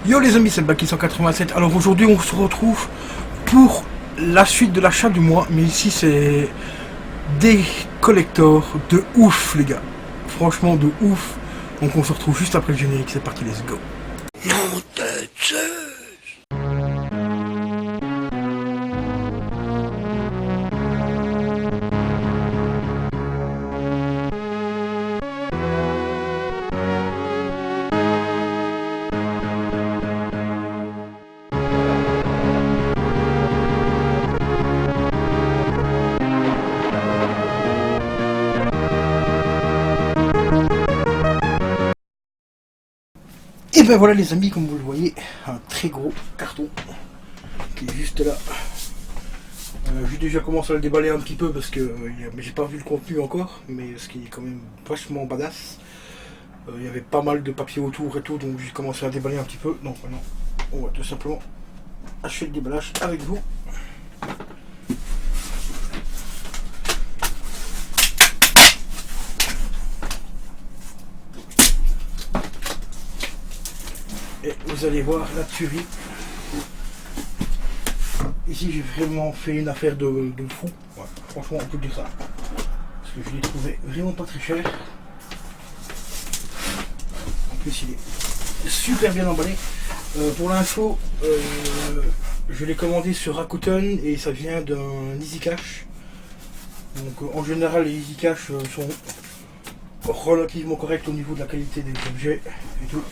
Yo les amis, c'est Baki 187. Alors aujourd'hui on se retrouve pour la suite de l'achat du mois. Mais ici c'est des collectors de ouf les gars. Franchement de ouf. Donc on se retrouve juste après le générique, c'est parti, let's go. Non, et ben voilà les amis, comme vous le voyez, un très gros carton qui est juste là. J'ai déjà commencé à le déballer un petit peu parce que j'ai pas vu le contenu encore, mais ce qui est quand même vachement badass. Il y avait pas mal de papier autour et tout, donc j'ai commencé à déballer un petit peu. Donc maintenant on va tout simplement achever le déballage avec vous. Et vous allez voir la tuerie. Ici j'ai vraiment fait une affaire de fou. Ouais, franchement on peut dire ça. Parce que je l'ai trouvé vraiment pas très cher. En plus il est super bien emballé. Pour l'info, je l'ai commandé sur Rakuten et ça vient d'un Easy Cash. Donc en général les Easy Cash sont relativement corrects au niveau de la qualité des objets et tout.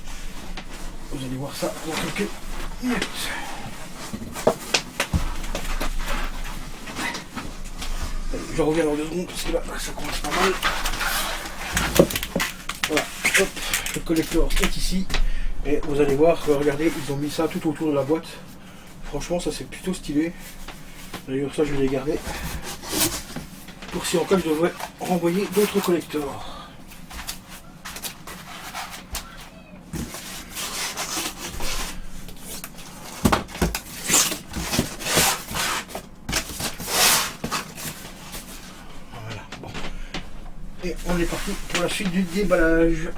Vous allez voir ça dans quelques minutes. Je reviens dans 2 secondes parce que là ça commence pas mal. Voilà, hop, le collector est ici. Et vous allez voir, regardez, ils ont mis ça tout autour de la boîte. Franchement ça c'est plutôt stylé. D'ailleurs ça je vais les garder. Pour si en cas je devrais renvoyer d'autres collectors. Et on est parti pour la suite du déballage.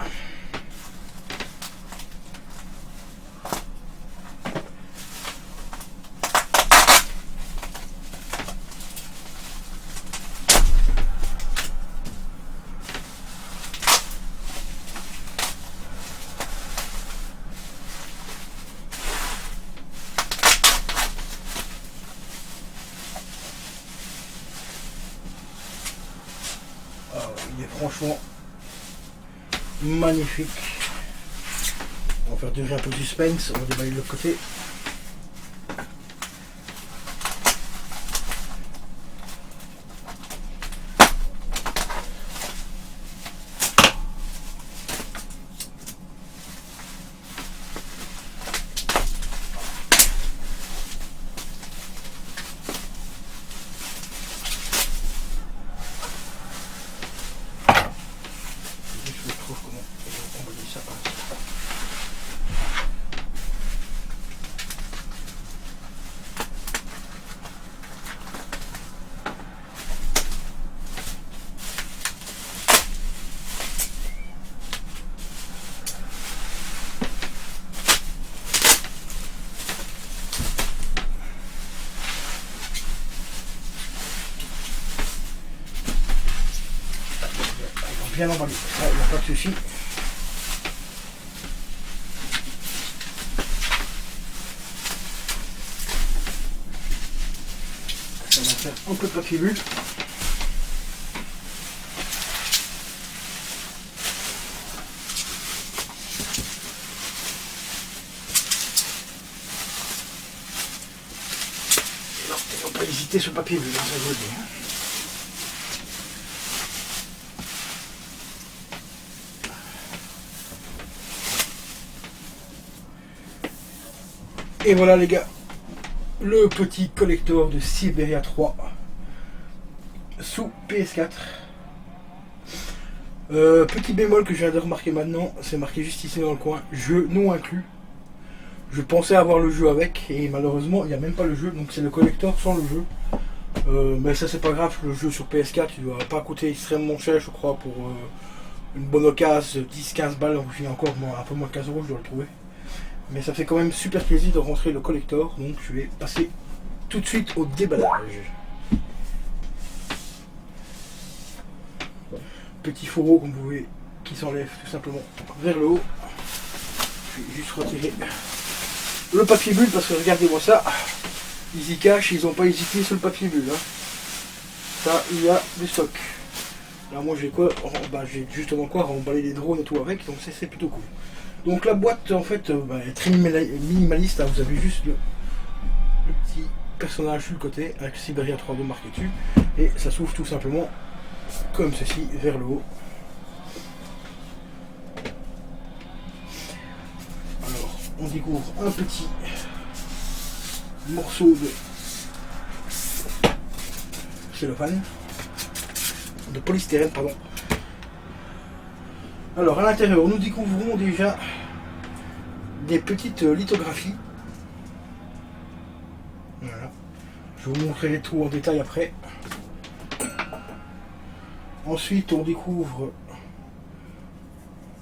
Il est franchement magnifique. On va faire déjà un peu de suspense, on va déballer de l'autre côté. Bien emballé, il n'y a pas de souci. On va faire un peu de papier bulle. Il ne faut pas hésiter sur le papier bulle, ça je le dis. Et voilà les gars, le petit collector de Siberia 3 sous PS4. Petit bémol que je viens de remarquer maintenant, c'est marqué juste ici dans le coin, jeu non inclus. Je pensais avoir le jeu avec et malheureusement il n'y a même pas le jeu, donc c'est le collector sans le jeu. Mais ça c'est pas grave, le jeu sur PS4 il doit pas coûter extrêmement cher je crois pour une bonne occasion, 10-15 balles, encore un peu moins de 15 euros je dois le trouver. Mais ça fait quand même super plaisir de rentrer le collector, donc je vais passer tout de suite au déballage. Petit fourreau comme vous voyez qui s'enlève tout simplement vers le haut. Je vais juste retirer le papier bulle parce que regardez-moi ça, ils y cachent, ils n'ont pas hésité sur le papier bulle. Hein. Ça, il y a du stock. Là moi j'ai quoi, j'ai justement quoi remballer les drones et tout avec, donc c'est plutôt cool. Donc la boîte en fait est très minimaliste, hein. Vous avez juste le petit personnage sur le côté avec Siberia 3D marqué dessus et ça s'ouvre tout simplement comme ceci vers le haut. Alors on découvre un petit morceau de cellophane, de polystyrène pardon. Alors à l'intérieur nous découvrons déjà des petites lithographies. Voilà. Je vous montrerai tout en détail après. Ensuite on découvre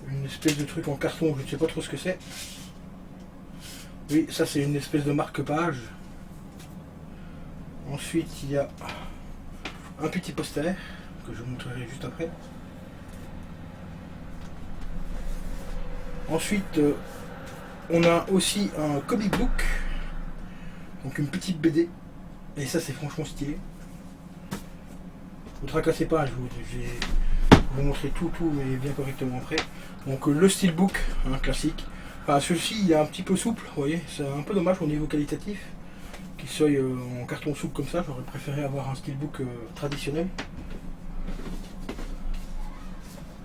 une espèce de truc en carton, je ne sais pas trop ce que c'est. Oui, ça c'est une espèce de marque-page. Ensuite il y a un petit poster que je vous montrerai juste après. Ensuite on a aussi un comic book, donc une petite BD, et ça c'est franchement stylé. Vous tracassez pas, je vais vous montrer tout mais bien correctement après. Donc le steelbook, un classique. Enfin celui-ci il est un petit peu souple, vous voyez, c'est un peu dommage au niveau qualitatif qu'il soit en carton souple comme ça. J'aurais préféré avoir un steelbook traditionnel.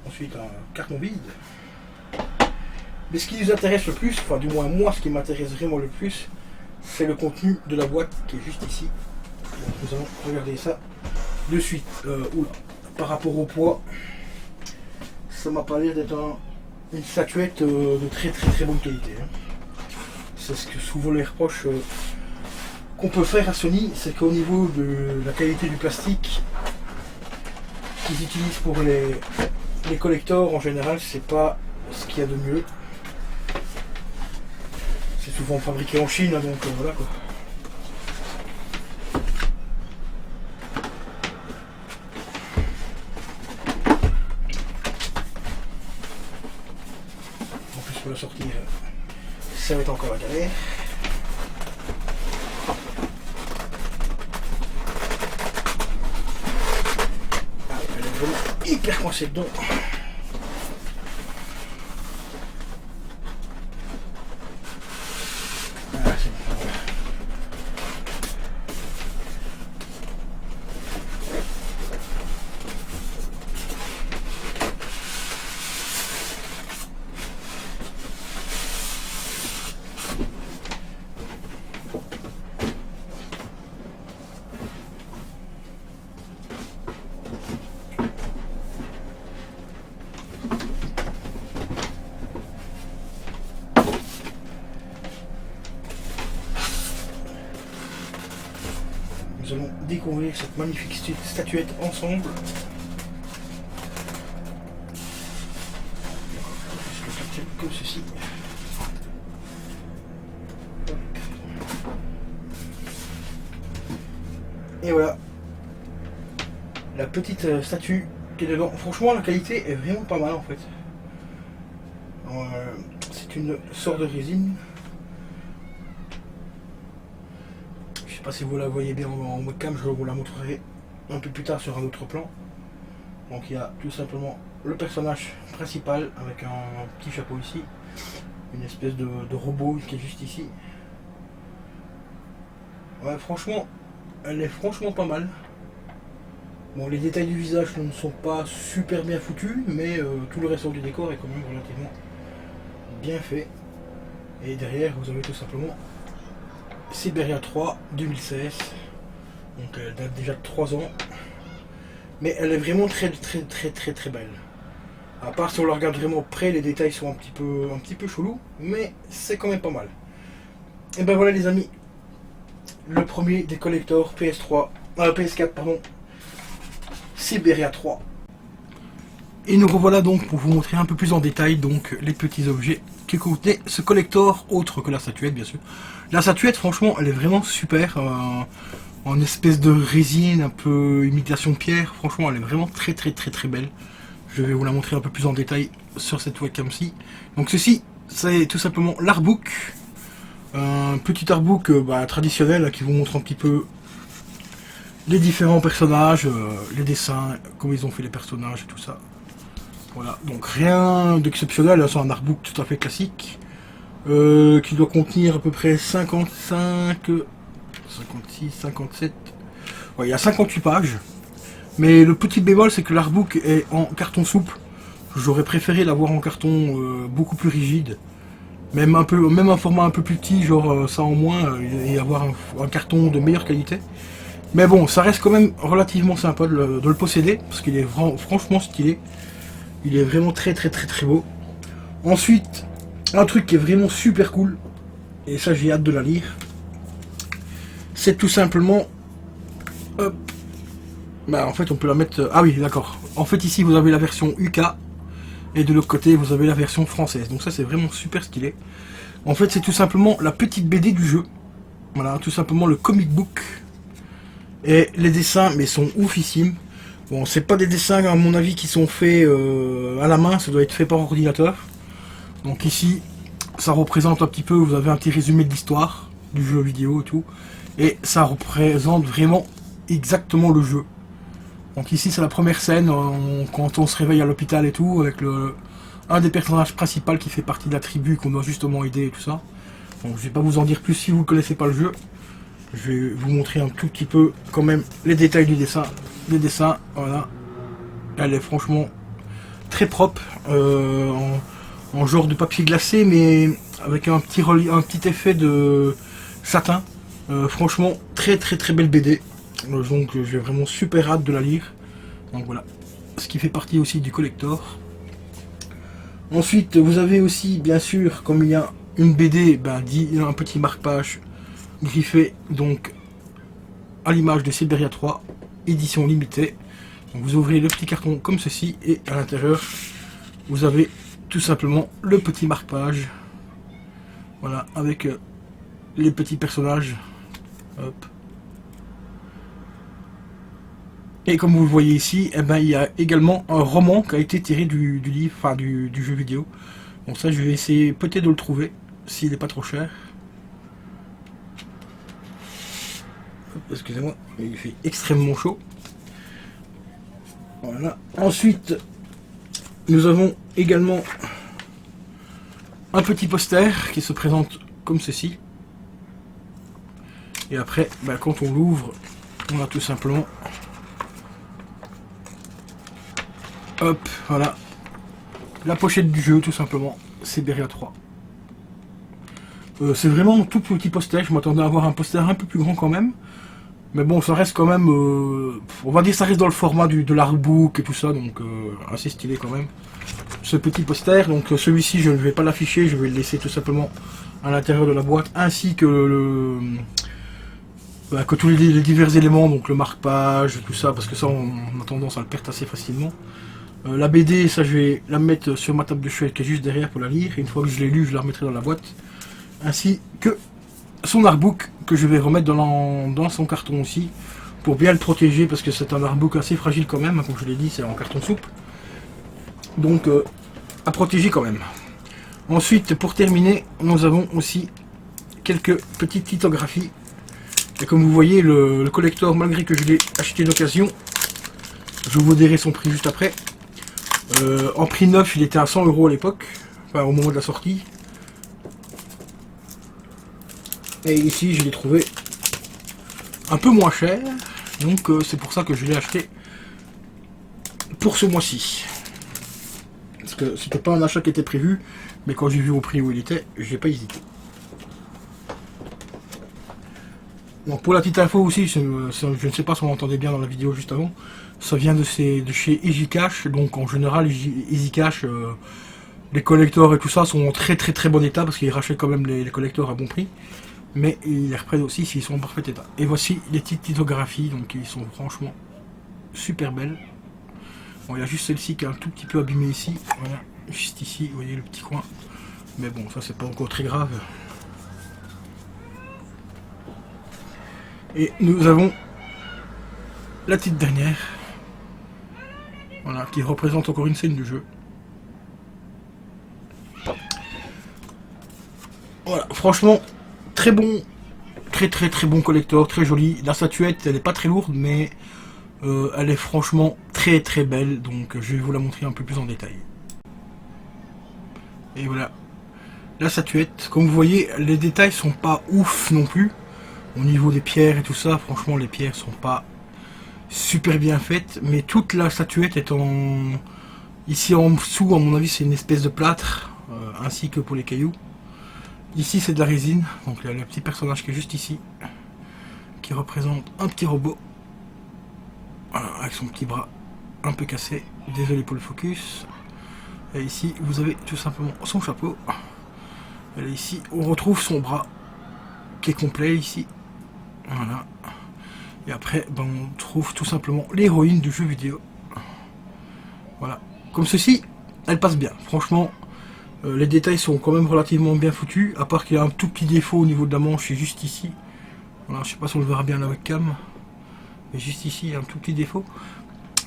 Ensuite un carton vide. Mais ce qui nous intéresse le plus, enfin du moins moi ce qui m'intéresse vraiment le plus, c'est le contenu de la boîte qui est juste ici. Donc nous allons regarder ça de suite. Oula, par rapport au poids, ça m'a pas l'air d'être une statuette de très bonne qualité. Hein. C'est ce que souvent les reproches qu'on peut faire à Sony, c'est qu'au niveau de la qualité du plastique qu'ils utilisent pour les collectors en général, c'est pas ce qu'il y a de mieux. C'est souvent fabriqué en Chine, hein, donc voilà quoi. En plus pour la sortir, ça va être encore la galère. Ah, elle est vraiment hyper coincée dedans. Nous allons découvrir cette magnifique statuette ensemble. Je vais sortir comme ceci. Et voilà la petite statue qui est dedans. Franchement la qualité est vraiment pas mal en fait. C'est une sorte de résine. Je sais pas si vous la voyez bien en webcam, je vous la montrerai un peu plus tard sur un autre plan. Donc il y a tout simplement le personnage principal avec un petit chapeau ici, une espèce de robot qui est juste ici. Ouais, franchement, elle est franchement pas mal. Bon, les détails du visage ne sont pas super bien foutus, mais tout le reste du décor est quand même relativement bien fait. Et derrière, vous avez tout simplement Siberia 3 2016, donc elle date déjà de 3 ans, mais elle est vraiment très belle. À part si on la regarde vraiment près, les détails sont un petit peu chelous, mais c'est quand même pas mal. Et ben voilà les amis, le premier des collectors PS4 pardon, Siberia 3. Et nous revoilà donc pour vous montrer un peu plus en détail donc les petits objets qui contenait ce collector autre que la statuette bien sûr. La statuette franchement elle est vraiment super, en espèce de résine, un peu imitation pierre, franchement elle est vraiment très belle. Je vais vous la montrer un peu plus en détail sur cette webcam-ci. Donc ceci c'est tout simplement l'artbook, un petit artbook traditionnel qui vous montre un petit peu les différents personnages, les dessins, comment ils ont fait les personnages et tout ça. Voilà, donc rien d'exceptionnel, c'est un artbook tout à fait classique, qui doit contenir à peu près 55, 56, 57, ouais, il y a 58 pages. Mais le petit bémol, c'est que l'artbook est en carton souple. J'aurais préféré l'avoir en carton beaucoup plus rigide, même un format un peu plus petit, genre ça en moins, et avoir un carton de meilleure qualité. Mais bon, ça reste quand même relativement sympa de le posséder, parce qu'il est franchement stylé. Il est vraiment très beau. Ensuite, un truc qui est vraiment super cool, et ça j'ai hâte de la lire, c'est tout simplement... Hop, en fait on peut la mettre... Ah oui, d'accord. En fait ici vous avez la version UK, et de l'autre côté vous avez la version française. Donc ça c'est vraiment super stylé. En fait c'est tout simplement la petite BD du jeu. Voilà, tout simplement le comic book. Et les dessins, mais sont oufissimes. Bon, c'est pas des dessins à mon avis qui sont faits à la main, ça doit être fait par ordinateur. Donc ici, ça représente un petit peu, vous avez un petit résumé de l'histoire du jeu vidéo et tout. Et ça représente vraiment exactement le jeu. Donc ici c'est la première scène, quand on se réveille à l'hôpital et tout, avec un des personnages principaux qui fait partie de la tribu qu'on doit justement aider et tout ça. Donc je vais pas vous en dire plus si vous ne connaissez pas le jeu. Je vais vous montrer un tout petit peu quand même les détails du dessin. Les dessins, voilà. Elle est franchement très propre, en genre de papier glacé, mais avec un petit effet de satin. Franchement, très belle BD. Donc j'ai vraiment super hâte de la lire. Donc voilà. Ce qui fait partie aussi du collector. Ensuite, vous avez aussi, bien sûr, comme il y a une BD, un petit marque-page griffé, donc à l'image de Siberia 3, édition limitée. Donc vous ouvrez le petit carton comme ceci, et à l'intérieur, vous avez tout simplement le petit marque-page. Voilà, avec les petits personnages. Hop. Et comme vous le voyez ici, il y a également un roman qui a été tiré du livre, enfin du jeu vidéo. Donc ça, je vais essayer peut-être de le trouver, s'il n'est pas trop cher. Excusez-moi, il fait extrêmement chaud. Voilà. Ensuite, nous avons également un petit poster qui se présente comme ceci. Et après, quand on l'ouvre, on a tout simplement... Hop, voilà. La pochette du jeu, tout simplement. Siberia 3. C'est vraiment un tout petit poster. Je m'attendais à avoir un poster un peu plus grand quand même. Mais bon, ça reste quand même... on va dire ça reste dans le format de l'artbook et tout ça. Donc assez stylé quand même. Ce petit poster. Donc celui-ci, je ne vais pas l'afficher. Je vais le laisser tout simplement à l'intérieur de la boîte. Ainsi que que tous les divers éléments. Donc le marque-page, tout ça. Parce que ça, on a tendance à le perdre assez facilement. La BD, ça je vais la mettre sur ma table de chevet qui est juste derrière pour la lire. Et une fois que je l'ai lu, je la remettrai dans la boîte. Ainsi que son artbook que je vais remettre dans son carton aussi. Pour bien le protéger parce que c'est un artbook assez fragile quand même. Comme je l'ai dit, c'est en carton souple. Donc à protéger quand même. Ensuite, pour terminer, nous avons aussi quelques petites lithographies. Et comme vous voyez, le collector, malgré que je l'ai acheté d'occasion, je vous dirai son prix juste après. En prix neuf, il était à 100 € à l'époque, enfin au moment de la sortie. Et ici, je l'ai trouvé un peu moins cher, donc c'est pour ça que je l'ai acheté pour ce mois-ci. Parce que c'était pas un achat qui était prévu, mais quand j'ai vu au prix où il était, j'ai pas hésité. Donc pour la petite info aussi, je ne sais pas si on l'entendait bien dans la vidéo juste avant, ça vient de chez EasyCash. Donc en général, EasyCash, les collectors et tout ça sont en très bon état parce qu'ils rachètent quand même les collectors à bon prix. Mais ils les reprennent aussi s'ils sont en parfait état. Et voici les petites lithographies, donc ils sont franchement super belles. Bon, il y a juste celle-ci qui est un tout petit peu abîmée ici, voilà, juste ici, vous voyez le petit coin. Mais bon, ça c'est pas encore très grave. Et nous avons la petite dernière. Voilà, qui représente encore une scène du jeu. Voilà, franchement, très bon. Très bon collector, très joli. La statuette, elle n'est pas très lourde, mais elle est franchement très belle. Donc je vais vous la montrer un peu plus en détail. Et voilà. La statuette, comme vous voyez, les détails sont pas ouf non plus. Au niveau des pierres et tout ça, franchement, les pierres sont pas super bien faites. Mais toute la statuette est en... Ici en dessous, à mon avis, c'est une espèce de plâtre, ainsi que pour les cailloux. Ici, c'est de la résine. Donc il y a le petit personnage qui est juste ici, qui représente un petit robot. Voilà, avec son petit bras un peu cassé. Désolé pour le focus. Et ici, vous avez tout simplement son chapeau. Et là, ici, on retrouve son bras qui est complet ici. Voilà. Et après, ben, on trouve tout simplement l'héroïne du jeu vidéo. Voilà. Comme ceci, elle passe bien. Franchement, les détails sont quand même relativement bien foutus. À part qu'il y a un tout petit défaut au niveau de la manche, c'est juste ici. Voilà, je sais pas si on le verra bien à la webcam. Mais juste ici, il y a un tout petit défaut.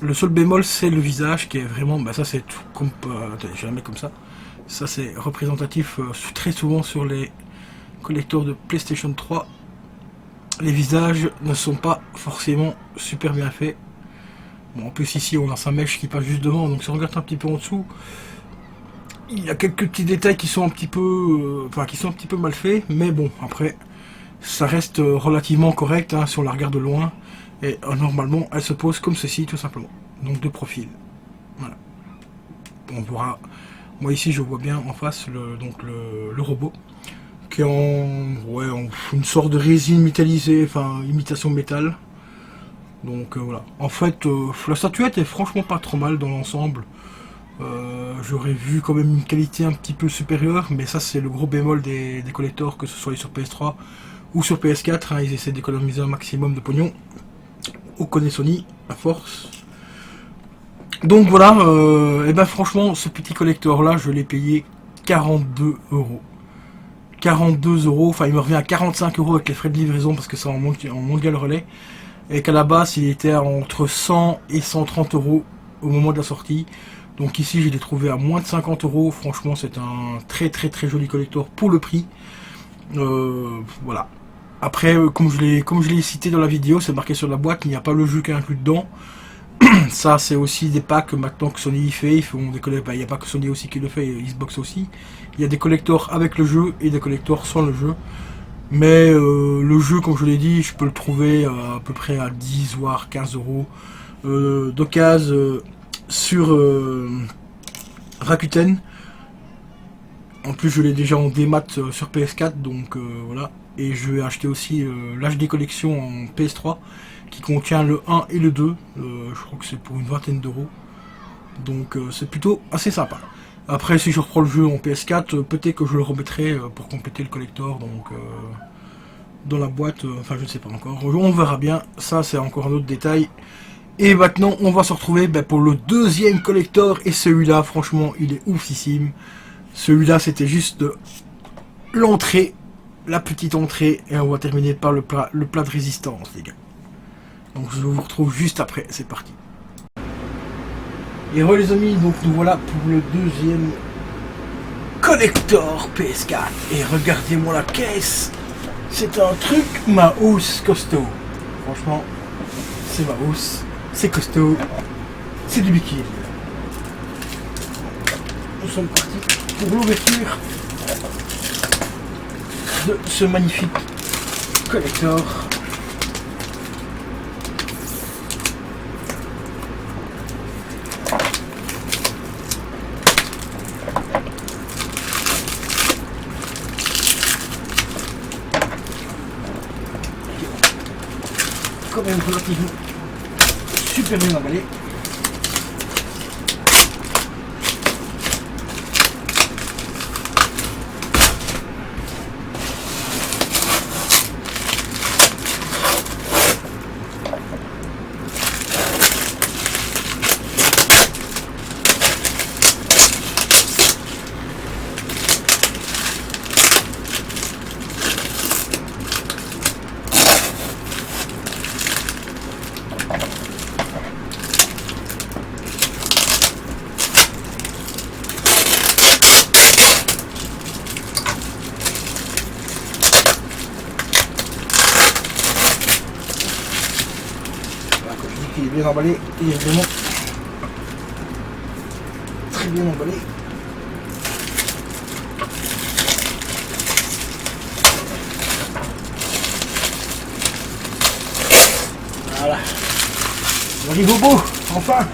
Le seul bémol, c'est le visage qui est vraiment... Bah ça, c'est tout comme... attendez, je vais la mettre comme ça. Ça, c'est représentatif très souvent sur les collecteurs de PlayStation 3. Les visages ne sont pas forcément super bien faits. Bon, en plus, ici, on a sa mèche qui passe juste devant. Donc, si on regarde un petit peu en dessous, il y a quelques petits détails qui sont un petit peu... qui sont un petit peu mal faits. Mais bon, après, ça reste relativement correct hein, si on la regarde de loin. Et normalement, elle se pose comme ceci, tout simplement. Donc, de profil. Voilà. On verra... Moi, ici, je vois bien en face le robot. Qui est en une sorte de résine métallisée, enfin, imitation métal. Donc, voilà. En fait, la statuette est franchement pas trop mal dans l'ensemble. J'aurais vu quand même une qualité un petit peu supérieure. Mais ça, c'est le gros bémol des collectors, que ce soit sur PS3 ou sur PS4. Hein, ils essaient d'économiser un maximum de pognon. On connaît Sony, à force. Donc voilà, et ben franchement, ce petit collector là, je l'ai payé 42 €. 42 €, enfin il me revient à 45 € avec les frais de livraison parce que c'est en mondial relais. Et qu'à la base, il était entre 100 et 130 € au moment de la sortie. Donc ici, je l'ai trouvé à moins de 50 €. Franchement, c'est un très joli collector pour le prix. Voilà. Après, comme je l'ai cité dans la vidéo, c'est marqué sur la boîte, il n'y a pas le jeu qui est inclus dedans. Ça, c'est aussi des packs maintenant que Sony fait. Ils font des collectors. Il n'y a pas que Sony aussi qui le fait, Xbox aussi. Il y a des collectors avec le jeu et des collectors sans le jeu. Mais le jeu, comme je l'ai dit, je peux le trouver à peu près à 10 voire 15 € d'occasion sur Rakuten. En plus, je l'ai déjà en démat sur PS4, donc voilà. Et je vais acheter aussi l'HD Collection en PS3 qui contient le 1 et le 2. Je crois que c'est pour une vingtaine d'euros. Donc c'est plutôt assez sympa. Après, si je reprends le jeu en PS4, peut-être que je le remettrai pour compléter le collector. Donc dans la boîte, enfin je ne sais pas encore. On verra bien. Ça, c'est encore un autre détail. Et maintenant, on va se retrouver pour le deuxième collector. Et celui-là, franchement, il est oufissime. Celui-là, c'était juste l'entrée, la petite entrée. Et on va terminer par le plat de résistance, les gars. Donc je vous retrouve juste après, c'est parti. Et voilà les amis, donc nous voilà pour le deuxième collector PS4. Et regardez-moi la caisse. C'est un truc, ma housse costaud. Franchement, c'est ma housse, c'est costaud, c'est du bikini. Nous sommes partis pour l'ouverture de ce magnifique collector. Quand même relativement super bien emballé. qui est bien emballé. Il est vraiment très bien emballé. Voilà. On arrive au bout, enfin.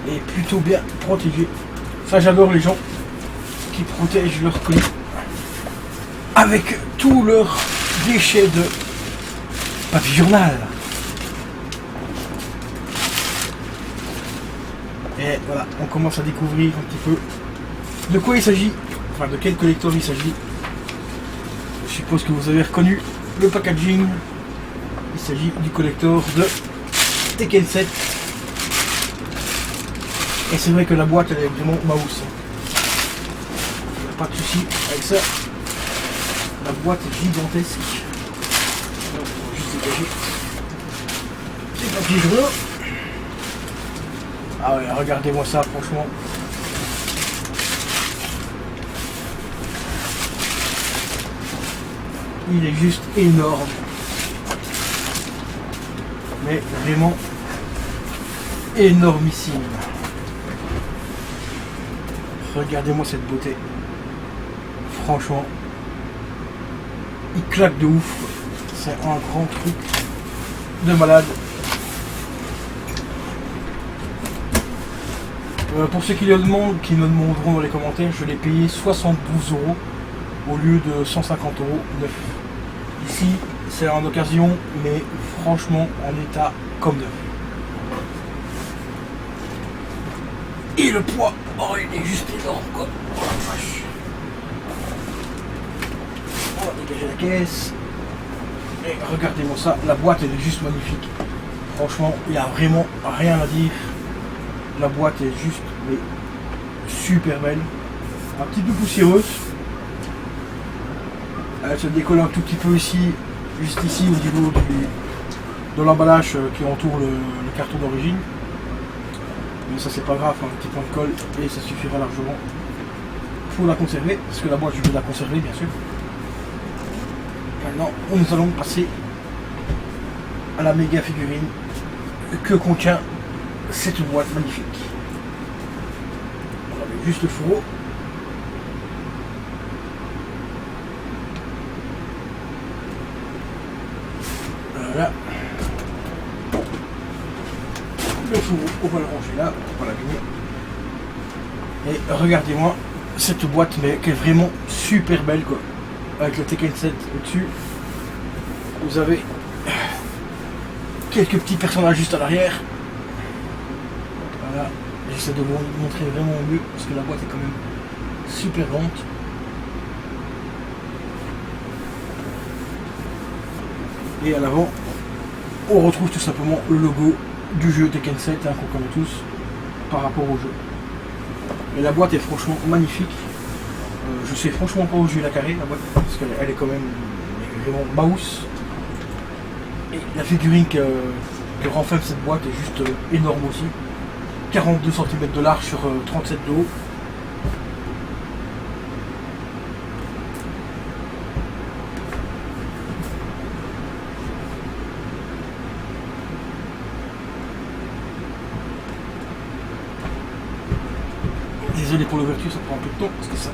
Et plutôt bien protégé. Ça, j'adore les gens qui protègent leurs colis avec tous leurs déchets de papier journal. Et voilà, on commence à découvrir un petit peu de quoi il s'agit, enfin de quel collector il s'agit. Je suppose que vous avez reconnu le packaging. Il s'agit du collector de Tekken 7. Et c'est vrai que la boîte elle est vraiment mouse. Il n'y a pas de souci avec ça. La boîte est gigantesque. On va juste dégager ces papiers journaux. Ah ouais, regardez-moi ça, franchement. Il est juste énorme. Mais vraiment énormissime. Regardez-moi cette beauté. Franchement, il claque de ouf. C'est un grand truc de malade. Pour ceux qui le demandent, qui me demanderont dans les commentaires, je l'ai payé 72 € au lieu de 150 € neuf. Ici, c'est en occasion, mais franchement en état comme neuf. Et le poids, oh il est juste énorme quoi. Oh la vache. On va dégager la caisse. Et regardez-moi ça, la boîte elle est juste magnifique. Franchement, il n'y a vraiment rien à dire. La boîte est juste mais, super belle. Un petit peu poussiéreuse. Elle se décolle un tout petit peu ici, juste ici au niveau de l'emballage qui entoure le carton d'origine. Mais ça c'est pas grave, un petit point de colle et ça suffira largement pour la conserver, parce que la boîte je vais la conserver bien sûr. Maintenant nous allons passer à la méga figurine que contient cette boîte magnifique. On avait juste le fourreau. Voilà. Le fourreau, on va le ranger là, on va l'allumer. Et regardez-moi cette boîte, mais qui est vraiment super belle quoi. Avec le Tekken 7 au-dessus. Vous avez quelques petits personnages juste à l'arrière. Voilà, j'essaie de vous montrer vraiment mieux parce que la boîte est quand même super grande. Et à l'avant, on retrouve tout simplement le logo du jeu Tekken 7 hein, qu'on connaît tous par rapport au jeu. Et la boîte est franchement magnifique. Je sais franchement pas où je vais la carrer la boîte parce qu'elle est quand même vraiment mouse. Et la figurine que renferme cette boîte est juste énorme aussi. 42 cm de large sur 37 de haut. Désolé pour l'ouverture, ça prend un peu de temps parce que ça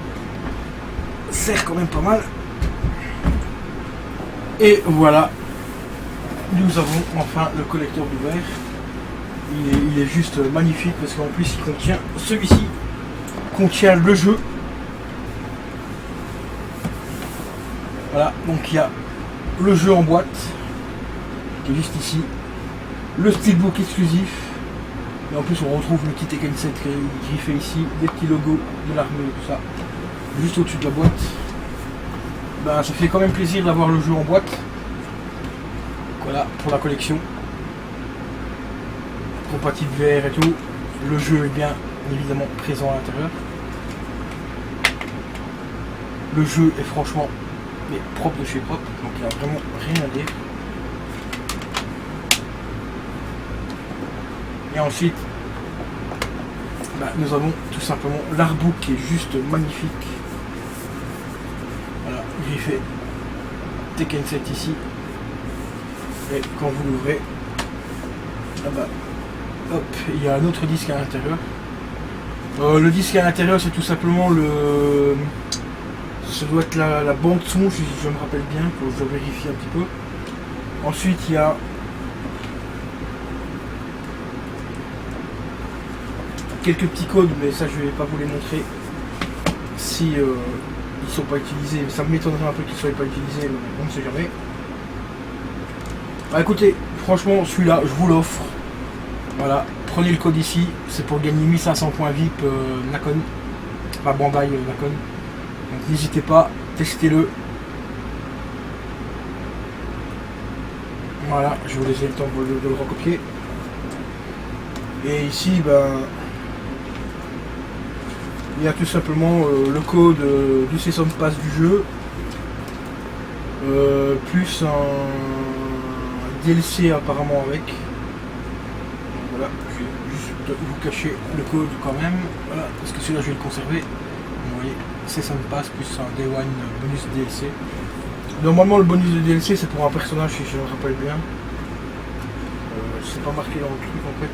sert quand même pas mal. Et voilà, nous avons enfin le collecteur du verre. Il est juste magnifique parce qu'en plus il contient, celui-ci contient le jeu. Voilà, donc il y a le jeu en boîte qui est juste ici, le steelbook exclusif, et en plus on retrouve le petit Tekken 7 qui est griffé ici, des petits logos de l'armée et tout ça, juste au-dessus de la boîte. Ben, ça fait quand même plaisir d'avoir le jeu en boîte. Voilà, pour la collection. Compatible VR et tout. Le jeu est bien évidemment présent à l'intérieur. Le jeu est franchement mais propre de chez propre, donc il n'y a vraiment rien à dire. Et ensuite, bah, nous avons tout simplement l'artbook qui est juste magnifique. Voilà, griffé Tekken 7 ici. Et quand vous l'ouvrez, là-bas, hop, il y a un autre disque à l'intérieur. Le disque à l'intérieur, c'est tout simplement le... Ça doit être la bande son, si je me rappelle bien, faut que je vérifie un petit peu. Ensuite, il y a quelques petits codes, mais ça je vais pas vous les montrer si ils sont pas utilisés. Ça m'étonnerait un peu qu'ils soient pas utilisés, mais on ne sait jamais. Bah écoutez, franchement celui-là je vous l'offre. Voilà, prenez le code ici, c'est pour gagner 1500 points VIP Nacon, pas Bandai Nacon. Donc n'hésitez pas, testez-le. Voilà, je vais vous laisser le temps de le recopier. Et ici, ben, il y a tout simplement le code du Season Pass du jeu, plus un DLC apparemment avec. Voilà, je vais juste vous cacher le code quand même, voilà, parce que celui-là je vais le conserver. Vous voyez, Season Pass plus un Day One bonus DLC. Normalement le bonus de DLC c'est pour un personnage si je me rappelle bien. C'est pas marqué dans le truc en fait.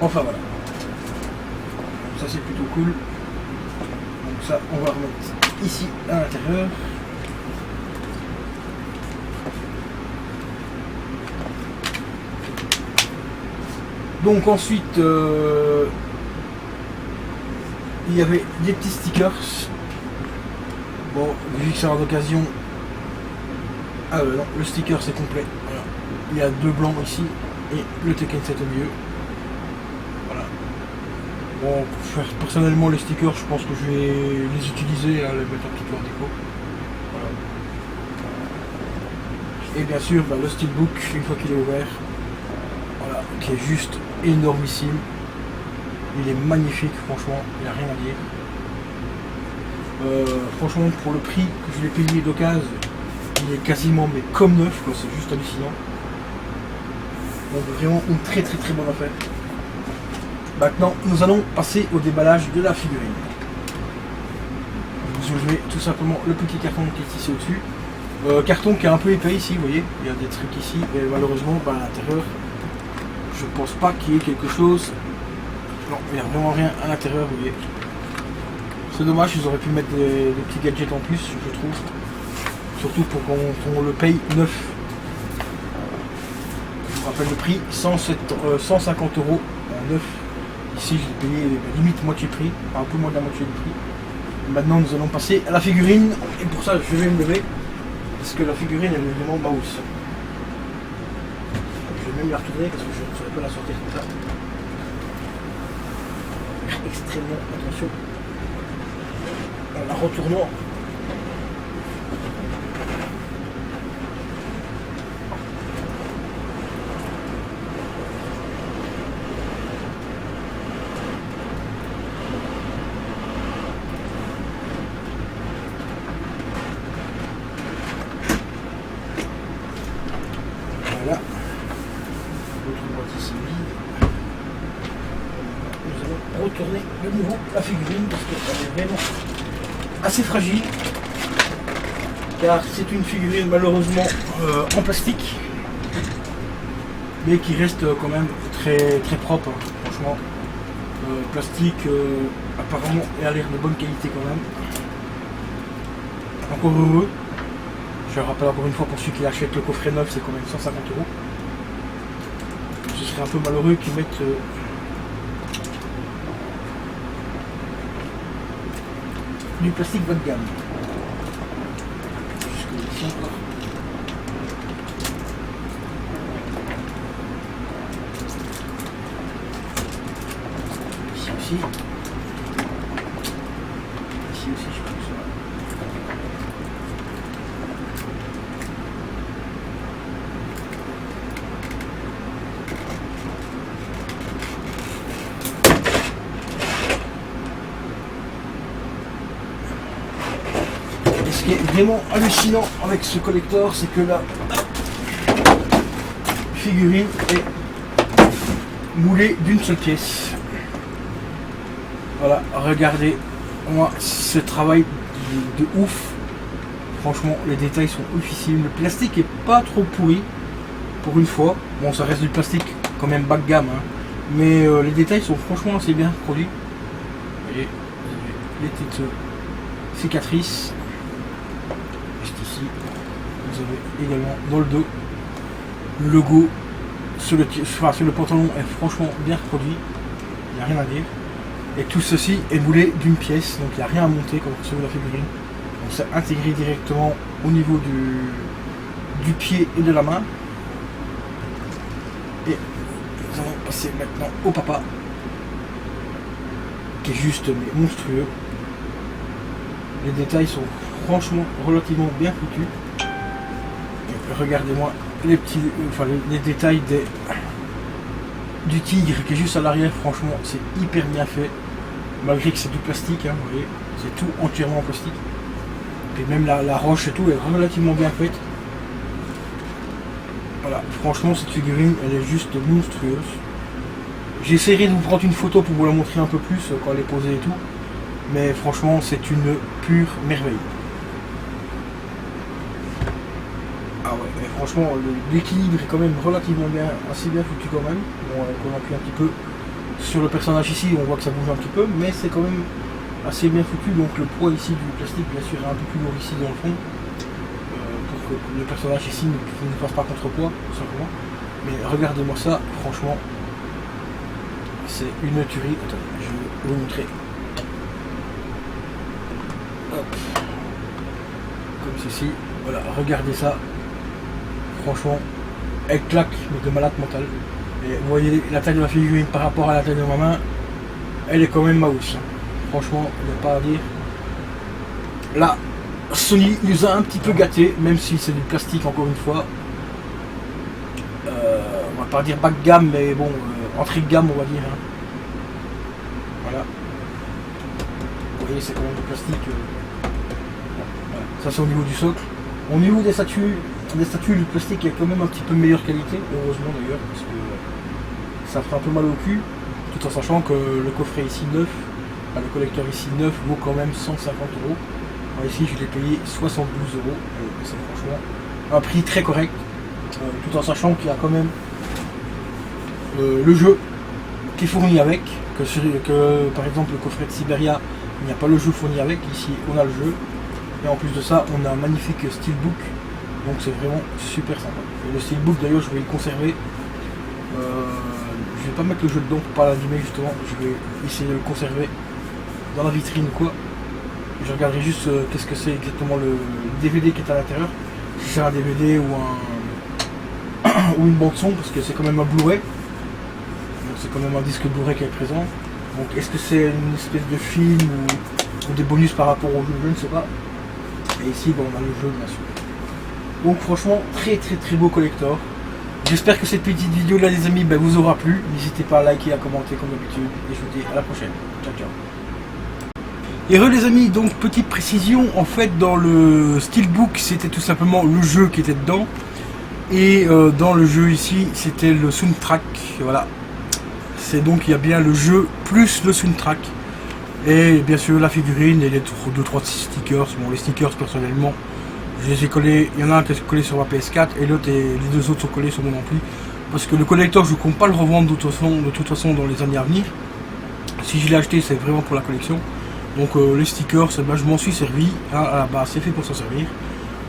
Enfin voilà. Ça c'est plutôt cool. Donc ça on va remettre ici à l'intérieur. Donc ensuite il y avait des petits stickers. Bon, vu que c'est en occasion. Ah non, le sticker c'est complet. Voilà. Il y a deux blancs ici et le Tekken 7 au milieu. Voilà. Bon, pour faire personnellement les stickers, je pense que je vais les utiliser, les mettre un petit peu en déco. Voilà. Et bien sûr, bah, le steelbook, une fois qu'il est ouvert, voilà, qui est juste énormissime. Il est magnifique, franchement, il n'y a rien à dire. Franchement, pour le prix que je l'ai payé d'occasion, il est quasiment mais comme neuf, quoi, c'est juste hallucinant. Donc vraiment une très bonne affaire. Maintenant, nous allons passer au déballage de la figurine. Vous soulevez tout simplement le petit carton qui est ici au-dessus. Carton qui est un peu épais ici, vous voyez, il y a des trucs ici, et malheureusement, bah, à l'intérieur, je pense pas qu'il y ait quelque chose. Non, il n'y a vraiment rien à l'intérieur, vous voyez. C'est dommage, ils auraient pu mettre des petits gadgets en plus, je trouve. Surtout pour qu'on le paye neuf. Je vous rappelle le prix, 150 € en neuf. Ici, j'ai payé limite moitié prix, un peu moins de la moitié du prix. Maintenant, nous allons passer à la figurine, et pour ça, je vais me lever, parce que la figurine, elle est vraiment mouse. Je vais même la retourner, parce que je ne saurais pas la sortir comme ça. Extrêmement attention en la retournant. Voilà, l'autre boîte ici vide. Nous allons retourner de nouveau la figurine parce qu'elle est vraiment assez fragile, car c'est une figurine malheureusement en plastique, mais qui reste quand même très propre, hein, franchement. Plastique apparemment et a l'air de bonne qualité quand même. Encore heureux. Je rappelle encore une fois, pour ceux qui achètent le coffret neuf, c'est quand même 150 €. Ce serait un peu malheureux qu'ils mettent du plastique bas de gamme. Jusque ici encore. Ici aussi. Ici aussi, je pense. Ce qui est vraiment hallucinant avec ce collector, c'est que la figurine est moulée d'une seule pièce. Voilà, regardez moi ce travail de ouf. Franchement, les détails sont oufissime. Le plastique est pas trop pourri pour une fois. Bon, ça reste du plastique quand même bas de gamme, hein. Mais les détails sont franchement assez bien produits. Vous voyez, les petites cicatrices. Juste ici, vous avez également dans le dos le logo sur le pantalon est franchement bien reproduit. Il n'y a rien à dire. Et tout ceci est moulé d'une pièce, donc il n'y a rien à monter comme sur la figurine. Donc c'est intégré directement au niveau du pied et de la main. Et nous allons passer maintenant au papa, qui est juste mais monstrueux. Les détails sont franchement relativement bien foutus. Et regardez-moi les petits, les détails du tigre qui est juste à l'arrière. Franchement, c'est hyper bien fait, malgré que c'est du plastique, hein, vous voyez, c'est tout entièrement en plastique. Et même la roche et tout est relativement bien faite. Voilà, franchement cette figurine elle est juste monstrueuse. J'essaierai de vous prendre une photo pour vous la montrer un peu plus quand elle est posée et tout. Mais franchement c'est une pure merveille. Ah ouais, mais franchement l'équilibre est quand même relativement bien, assez bien foutu quand même. Bon, on appuie un petit peu sur le personnage ici, on voit que ça bouge un petit peu, mais c'est quand même assez bien foutu. Donc le poids ici du plastique bien sûr est un peu plus lourd ici dans le fond, pour que le personnage ici ne fasse pas contrepoids tout simplement. Mais regardez-moi ça, franchement c'est une tuerie. Attendez, je vais vous montrer. Hop. Comme ceci, voilà, regardez ça. Franchement, elle claque, mais de malade mental. Et vous voyez la taille de la figurine par rapport à la taille de ma main, elle est quand même mouse. Franchement, il n'y a pas à dire. Là, Sony nous a un petit peu gâté, même si c'est du plastique encore une fois. On va pas dire bas de gamme, mais bon, entrée de gamme on va dire. Hein. Voilà. Vous voyez, c'est quand même du plastique. Voilà. Ça c'est au niveau du socle. Au niveau des statues, le plastique est quand même un petit peu meilleure qualité, heureusement d'ailleurs, parce que ça ferait un peu mal au cul, tout en sachant que le coffret ici neuf, le collecteur ici neuf vaut quand même 150 €. Alors ici je l'ai payé 72 €, et c'est franchement un prix très correct, tout en sachant qu'il y a quand même le jeu qui est fourni avec, que par exemple le coffret de Siberia, il n'y a pas le jeu fourni avec, ici on a le jeu, et en plus de ça on a un magnifique steelbook. Donc c'est vraiment super sympa. Et le steelbook d'ailleurs je vais le conserver. Je vais pas mettre le jeu dedans pour pas l'abîmer justement. Je vais essayer de le conserver dans la vitrine ou quoi. Je regarderai juste qu'est-ce que c'est exactement le DVD qui est à l'intérieur. Si c'est un DVD ou ou une bande son, parce que c'est quand même un Blu-ray. Donc c'est quand même un disque Blu-ray qui est présent. Donc est-ce que c'est une espèce de film ou des bonus par rapport au jeu, je ne sais pas. Et ici on a le jeu bien sûr. Donc franchement très beau collector. J'espère que cette petite vidéo là les amis vous aura plu. N'hésitez pas à liker, à commenter comme d'habitude. Et je vous dis à la prochaine. Ciao ciao. Et les amis, donc petite précision, en fait dans le steelbook c'était tout simplement le jeu qui était dedans. Et dans le jeu ici c'était le soundtrack. Voilà. C'est donc il y a bien le jeu plus le soundtrack. Et bien sûr la figurine et les 2-3 stickers. Bon les stickers personnellement je les ai collés, il y en a un qui est collé sur ma PS4 et l'autre et les deux autres sont collés sur mon ampli. Parce que le collector je compte pas le revendre de toute façon dans les années à venir. Si je l'ai acheté c'est vraiment pour la collection. Donc les stickers, je m'en suis servi, hein, à la base c'est fait pour s'en servir.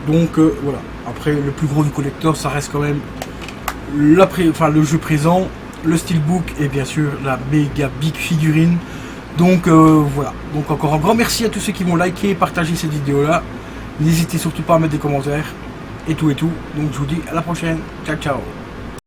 Donc voilà, après le plus gros du collector ça reste quand même le jeu présent, le steelbook et bien sûr la méga big figurine. Donc voilà, donc encore un grand merci à tous ceux qui vont liker et partager cette vidéo là. N'hésitez surtout pas à mettre des commentaires et tout. Donc je vous dis à la prochaine. Ciao ciao.